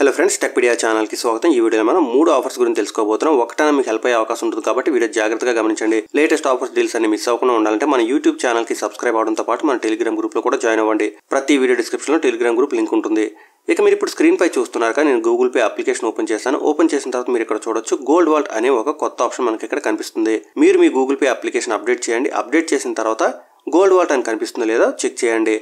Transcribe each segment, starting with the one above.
Hello friends, Techpedia ఛానల్కి స్వాగతం. ఈ వీడియోలో మనం 3 ఆఫర్స్ గురించి తెలుసుకోబోతున్నాం. ఒకటైనా మీకు హెల్ప్ అయ్యే అవకాశం ఉంటుంది కాబట్టి వీడియో జాగ్రత్తగా గమనించండి. లేటెస్ట్ ఆఫర్స్ డీల్స్ అన్ని మిస్ అవ్వకుండా ఉండాలంటే మన యూట్యూబ్ ఛానల్కి సబ్స్క్రైబ్ అవడంతో పాటు మన టెలిగ్రామ్ గ్రూప్లో కూడా జాయిన్ అవ్వండి. ప్రతి వీడియో డిస్క్రిప్షన్లో టెలిగ్రామ్ గ్రూప్ లింక్ ఉంటుంది. ఇక మీరు ఇప్పుడు స్క్రీన్ పై చూస్తున్నారు కదా, నేను గూగుల్ పే అప్లికేషన్ ఓపెన్ చేశాను. ఓపెన్ చేసిన తర్వాత మీరు ఇక్కడ చూడొచ్చు, గోల్డ్ వాలెట్ అనే ఒక కొత్త ఆప్షన్ మనకి ఇక్కడ కనిపిస్తుంది. మీరు మీ గూగుల్ పే అప్లికేషన్ అప్డేట్ చేయండి. అప్డేట్ చేసిన తర్వాత గోల్డ్ వాలెట్ అని కనిపిస్తుందో లేదో చెక్ చేయండి.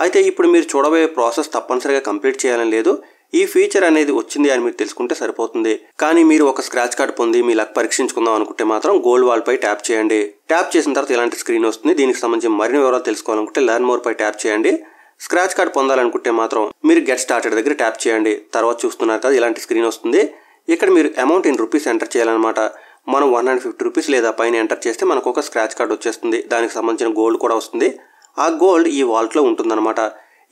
అయితే ఇప్పుడు మీరు చూడబోయే ప్రాసెస్ తప్పనిసరిగా కంప్లీట్ చేయాలని లేదు. ఈ ఫీచర్ అనేది వచ్చింది అని మీరు తెలుసుకుంటే సరిపోతుంది. కానీ మీరు ఒక స్క్రాచ్ కార్డ్ పొంది మీ లక్ పరీక్షించుకుందాం అనుకుంటే మాత్రం గోల్డ్ వాల్ పై ట్యాప్ చేయండి. ట్యాప్ చేసిన తర్వాత ఇలాంటి స్క్రీన్ వస్తుంది. దీనికి సంబంధించి మరిన్ని వివరాలు తెలుసుకోవాలనుకుంటే లెర్న్ మోర్ పై ట్యాప్ చేయండి. స్క్రాచ్ కార్డ్ పొందాలనుకుంటే మాత్రం మీరు గెట్ స్టార్టెడ్ దగ్గర ట్యాప్ చేయండి. తర్వాత చూస్తున్నారు కదా, ఇలాంటి స్క్రీన్ వస్తుంది. ఇక్కడ మీరు అమౌంట్ ఇన్ రూపీస్ ఎంటర్ చేయాలన్నమాట. మనం 150 రూపీస్ లేదా పైన ఎంటర్ చేస్తే మనకు ఒక స్క్రాచ్ కార్డ్ వచ్చేస్తుంది. దానికి సంబంధించిన గోల్డ్ కూడా వస్తుంది. ఆ గోల్డ్ ఈ వాలెట్లో ఉంటుందన్నమాట.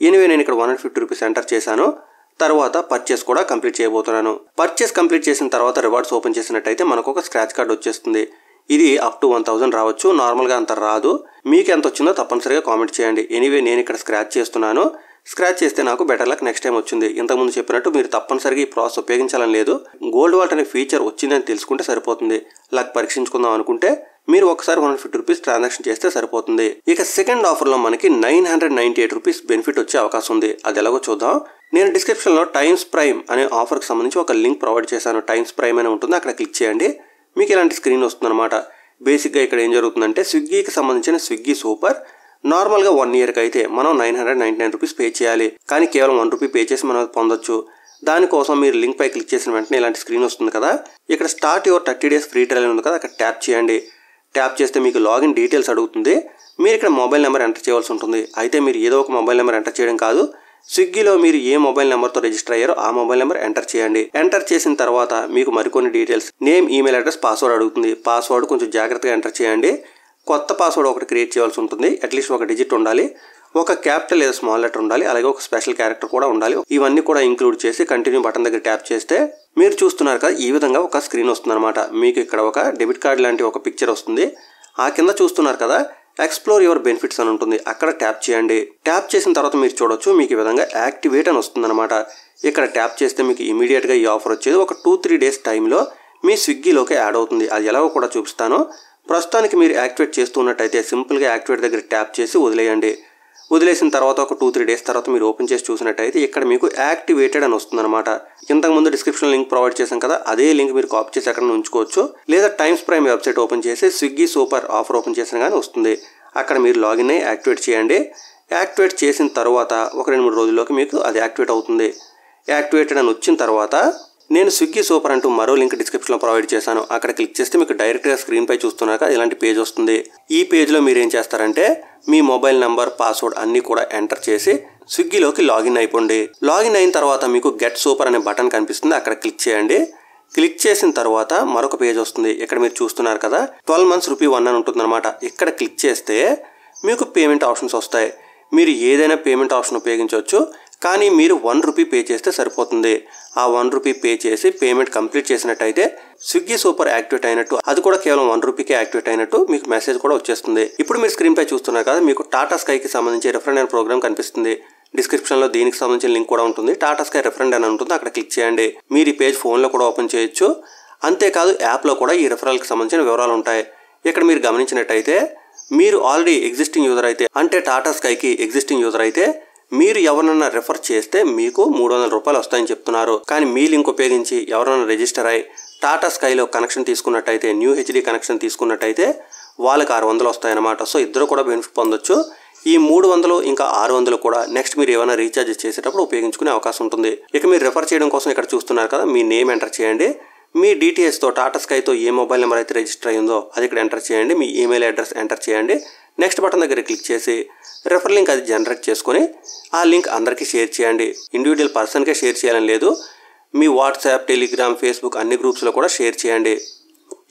ఎనివే నేను ఇక్కడ 150 రూపీస్ ఎంటర్ చేశాను. తర్వాత పర్చేస్ కూడా కంప్లీట్ చేయబోతున్నాను. పర్చేస్ కంప్లీట్ చేసిన తర్వాత రివార్డ్స్ ఓపెన్ చేసినట్టయితే మనకు ఒక స్క్రాచ్ కార్డ్ వచ్చేస్తుంది. ఇది అప్ టు 1000 రావచ్చు. నార్మల్గా అంత రాదు. మీకు ఎంత వచ్చిందో తప్పనిసరిగా కామెంట్ చేయండి. ఎనీవే నేను ఇక్కడ స్క్రాచ్ చేస్తున్నాను. స్క్రాచ్ చేస్తే నాకు బెటర్ లక్ నెక్స్ట్ టైం వచ్చింది. ఇంతకుముందు చెప్పినట్టు మీరు తప్పనిసరిగా ఈ ప్రాసెస్ ఉపయోగించాలని లేదు. గోల్డ్ వాలెట్ అనే ఫీచర్ వచ్చిందని తెలుసుకుంటే సరిపోతుంది. లక్ పరీక్షించుకుందాం అనుకుంటే మీరు ఒకసారి 150 రూపీస్ ట్రాన్సాక్షన్ చేస్తే సరిపోతుంది. ఇక సెకండ్ ఆఫర్లో మనకి 998 రూపీస్ బెనిఫిట్ వచ్చే అవకాశం ఉంది. అది ఎలాగో చూద్దాం. నేను డిస్క్రిప్షన్లో టైమ్స్ ప్రైమ్ అనే ఆఫర్కి సంబంధించి ఒక లింక్ ప్రొవైడ్ చేశాను. టైమ్స్ ప్రైమ్ అని ఉంటుంది, అక్కడ క్లిక్ చేయండి. మీకు ఇలాంటి స్క్రీన్ వస్తుందన్నమాట. బేసిక్గా ఇక్కడ ఏం జరుగుతుందంటే, స్విగ్గీకి సంబంధించిన స్విగ్గీ సూపర్ నార్మల్గా 1 ఇయర్కి అయితే మనం 999 రూపీస్ పే చేయాలి. కానీ కేవలం 1 రూపీ పే చేసి మనం పొందొచ్చు. దానికోసం మీరు లింక్ పై క్లిక్ చేసిన వెంటనే ఇలాంటి స్క్రీన్ వస్తుంది కదా. ఇక్కడ start your 30 days free trial ఉంది కదా, అక్కడ ట్యాప్ చేయండి. ట్యాప్ చేస్తే మీకు లాగిన్ డీటెయిల్స్ అడుగుతుంది. మీరు ఇక్కడ మొబైల్ నెంబర్ ఎంటర్ చేయాల్సి ఉంటుంది. అయితే మీరు ఏదో ఒక మొబైల్ నెంబర్ ఎంటర్ చేయడం కాదు, స్విగ్గీలో మీరు ఏ మొబైల్ నెంబర్తో రిజిస్టర్ అయ్యారో ఆ మొబైల్ నెంబర్ ఎంటర్ చేయండి. ఎంటర్ చేసిన తర్వాత మీకు మరికొన్ని details, name, email address, password అడుగుతుంది. పాస్వర్డ్ కొంచెం జాగ్రత్తగా ఎంటర్ చేయండి. కొత్త పాస్వర్డ్ ఒకటి క్రియేట్ చేయాల్సి ఉంటుంది. అట్లీస్ట్ ఒక డిజిట్ ఉండాలి, ఒక క్యాపిటల్ లేదా స్మాల్ లెటర్ ఉండాలి, అలాగే ఒక స్పెషల్ క్యారెక్టర్ కూడా ఉండాలి. ఇవన్నీ కూడా ఇంక్లూడ్ చేసి కంటిన్యూ బటన్ దగ్గర ట్యాప్ చేస్తే మీరు చూస్తున్నారు కదా, ఈ విధంగా ఒక స్క్రీన్ వస్తుంది అనమాట. మీకు ఇక్కడ ఒక డెబిట్ కార్డ్ లాంటి ఒక పిక్చర్ వస్తుంది. ఆ కింద చూస్తున్నారు కదా, ఎక్స్ప్లోర్ యువర్ బెనిఫిట్స్ అని ఉంటుంది, అక్కడ ట్యాప్ చేయండి. ట్యాప్ చేసిన తర్వాత మీరు చూడొచ్చు, మీకు ఈ విధంగా యాక్టివేట్ అని వస్తుంది అనమాట. ఇక్కడ ట్యాప్ చేస్తే మీకు ఇమీడియట్గా ఈ ఆఫర్ వచ్చేది ఒక 2-3 days టైంలో మీ స్విగ్గీలోకి యాడ్ అవుతుంది. అది ఎలాగో కూడా చూపిస్తాను. ప్రస్తుతానికి మీరు యాక్టివేట్ చేస్తున్నట్టయితే సింపుల్గా యాక్టివేట్ దగ్గర ట్యాప్ చేసి వదిలేయండి. వదిలేసిన తర్వాత ఒక 2-3 days తర్వాత మీరు ఓపెన్ చేసి చూసినట్టయితే ఇక్కడ మీకు యాక్టివేటెడ్ అని వస్తుందన్నమాట. ఇంతకుముందు డిస్క్రిప్షన్ లింక్ ప్రొవైడ్ చేశాం కదా, అదే లింక్ మీరు కాపీ చేసి అక్కడ ఉంచుకోవచ్చు. లేదా టైమ్స్ ప్రైమ్ వెబ్సైట్ ఓపెన్ చేసి స్విగ్గీ సూపర్ ఆఫర్ ఓపెన్ చేసిన కానీ వస్తుంది. అక్కడ మీరు లాగిన్ అయ్యి యాక్టివేట్ చేయండి. యాక్టివేట్ చేసిన తర్వాత ఒక 2-3 రోజుల్లోకి మీకు అది యాక్టివేట్ అవుతుంది. యాక్టివేటెడ్ అని వచ్చిన తర్వాత నేను స్విగ్గీ సూపర్ అంటూ మరో లింక్ డిస్క్రిప్షన్లో ప్రొవైడ్ చేశాను. అక్కడ క్లిక్ చేస్తే మీకు డైరెక్ట్గా స్క్రీన్ పై చూస్తున్నాక ఇలాంటి పేజ్ వస్తుంది. ఈ పేజ్లో మీరు ఏం చేస్తారంటే మీ మొబైల్ నెంబర్, పాస్వర్డ్ అన్నీ కూడా ఎంటర్ చేసి స్విగ్గీలోకి లాగిన్ అయిపోండి. లాగిన్ అయిన తర్వాత మీకు గెట్ సూపర్ అనే బటన్ కనిపిస్తుంది, అక్కడ క్లిక్ చేయండి. క్లిక్ చేసిన తర్వాత మరొక పేజ్ వస్తుంది. ఇక్కడ మీరు చూస్తున్నారు కదా, 12 months రూపీ 1 అని ఉంటుందన్నమాట. ఇక్కడ క్లిక్ చేస్తే మీకు పేమెంట్ ఆప్షన్స్ వస్తాయి. మీరు ఏదైనా పేమెంట్ ఆప్షన్ ఉపయోగించవచ్చు. కానీ మీరు 1 రూపీ పే చేస్తే సరిపోతుంది. ఆ 1 రూపీ పే చేసి పేమెంట్ కంప్లీట్ చేసినట్టయితే స్విగ్గీ సూపర్ యాక్టివేట్ అయినట్టు, అది కూడా కేవలం 1 రూపీకే యాక్టివేట్ అయినట్టు మీకు మెసేజ్ కూడా వచ్చేస్తుంది. ఇప్పుడు మీరు స్క్రీన్ పై చూస్తున్నారు కదా, మీకు టాటా స్కైకి సంబంధించి రెఫరెండ్ అనే ప్రోగ్రామ్ కనిపిస్తుంది. డిస్క్రిప్షన్లో దీనికి సంబంధించిన లింక్ కూడా ఉంటుంది. టాటా స్కై రెఫరెండ్ అని ఉంటుంది, అక్కడ క్లిక్ చేయండి. మీరు ఈ పేజ్ ఫోన్లో కూడా ఓపెన్ చేయొచ్చు. అంతేకాదు యాప్లో కూడా ఈ రెఫరల్కి సంబంధించిన వివరాలు ఉంటాయి. ఇక్కడ మీరు గమనించినట్టయితే మీరు ఆల్రెడీ ఎగ్జిస్టింగ్ యూజర్ అయితే, అంటే టాటా స్కైకి ఎగ్జిస్టింగ్ యూజర్ అయితే మీరు ఎవరినైనా రెఫర్ చేస్తే మీకు 300 రూపాయలు వస్తాయని చెప్తున్నారు. కానీ మీ లింక్ ఉపయోగించి ఎవరైనా రిజిస్టర్ అయ్యి టాటా స్కైలో కనెక్షన్ తీసుకున్నట్టయితే, న్యూ హెచ్డి కనెక్షన్ తీసుకున్నట్టయితే వాళ్ళకి 600 వస్తాయన్నమాట. సో ఇద్దరు కూడా బెనిఫిట్ పొందొచ్చు. ఈ 300 ఇంకా 600 కూడా నెక్స్ట్ మీరు ఏమైనా రీఛార్జ్ చేసేటప్పుడు ఉపయోగించుకునే అవకాశం ఉంటుంది. ఇక మీరు రెఫర్ చేయడం కోసం ఇక్కడ చూస్తున్నారు కదా, మీ నేమ్ ఎంటర్ చేయండి. మీ డీటెయిల్స్తో టాటా స్కైతో ఏ మొబైల్ నెంబర్ అయితే రిజిస్టర్ అయ్యిందో అది ఇక్కడ ఎంటర్ చేయండి. మీ ఈమెయిల్ అడ్రస్ ఎంటర్ చేయండి. నెక్స్ట్ బటన్ దగ్గర క్లిక్ చేసి రెఫర్ లింక్ అది జనరేట్ చేసుకొని ఆ లింక్ అందరికీ షేర్ చేయండి. ఇండివిజువల్ పర్సన్కే షేర్ చేయాలని లేదు. మీ వాట్సాప్, టెలిగ్రామ్, ఫేస్బుక్ అన్ని గ్రూప్స్లో కూడా షేర్ చేయండి.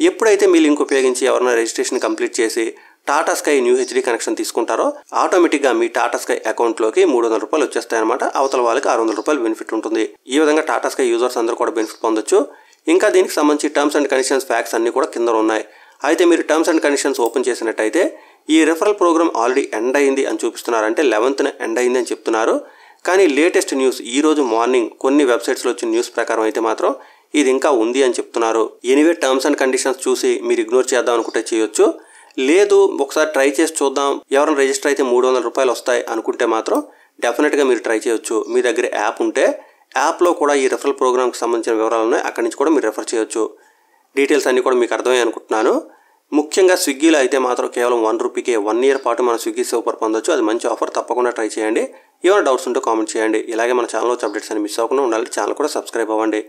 ఎప్పుడైతే మీ లింక్ ఉపయోగించి ఎవరైనా రిజిస్ట్రేషన్ కంప్లీట్ చేసి Tata sky new HD connection తీసుకుంటారో ఆటోమేటిక్గా మీ టాటా స్కై అకౌంట్లోకి 300 రూపాయలు వచ్చేస్తాయన్నమాట. అవతల వాళ్ళకి 600 రూపాయలు బెనిఫిట్ ఉంటుంది. ఈ విధంగా టాటా స్కై యూజర్స్ అందరూ కూడా బెనిఫిట్ పొందొచ్చు. ఇంకా దీనికి సంబంధించి టర్మ్స్ అండ్ కండిషన్స్, ఫ్యాక్ట్స్ అన్నీ కూడా కింద ఉన్నాయి. అయితే మీరు టర్మ్స్ అండ్ కండిషన్స్ ఓపెన్ చేసినట్టయితే ఈ రెఫరల్ ప్రోగ్రామ్ ఆల్రెడీ ఎండ్ అయింది అని చూపిస్తున్నారు. అంటే 11th ఎండ్ అయింది అని చెప్తున్నారు. కానీ లేటెస్ట్ న్యూస్ ఈరోజు మార్నింగ్ కొన్ని వెబ్సైట్స్లో వచ్చిన న్యూస్ ప్రకారం అయితే మాత్రం ఇది ఇంకా ఉంది అని చెప్తున్నారు. ఎనీవే టర్మ్స్ అండ్ కండిషన్స్ చూసి మీరు ఇగ్నోర్ చేద్దాం అనుకుంటే చేయొచ్చు, లేదు ఒకసారి ట్రై చేసి చూద్దాం, ఎవరైనా రిజిస్టర్ అయితే 300 రూపాయలు వస్తాయి అనుకుంటే మాత్రం డెఫినెట్గా మీరు ట్రై చేయొచ్చు. మీ దగ్గర యాప్ ఉంటే యాప్లో కూడా ఈ రెఫరల్ ప్రోగ్రామ్కి సంబంధించిన వివరాలు ఉన్నాయి, అక్కడి నుంచి కూడా మీరు రెఫర్ చేయొచ్చు. డీటెయిల్స్ అన్నీ కూడా మీకు అర్థమయ్యాయి అనుకుంటున్నాను. ముఖ్యంగా స్విగ్గీలో అయితే మాత్రం కేవలం 1 రూపీకే 1 ఇయర్ పాటు మనం స్విగ్గీ సూపర్ పొందొచ్చు. అది మంచి ఆఫర్, తప్పకుండా ట్రై చేయండి. ఏమైనా డౌట్స్ ఉంటే కామెంట్ చేయండి. ఇలాగే మన ఛానల్లో అప్డేట్స్ అని మిస్ అవ్వకుండా ఉండాలంటే ఛానల్ కూడా సబ్స్క్రైబ్ అవ్వండి.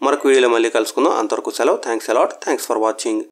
మరొక వీడియోలో మళ్ళీ కలుసుకుందాం. అంతవరకు సెలవు. Thanks a lot. Thanks for watching.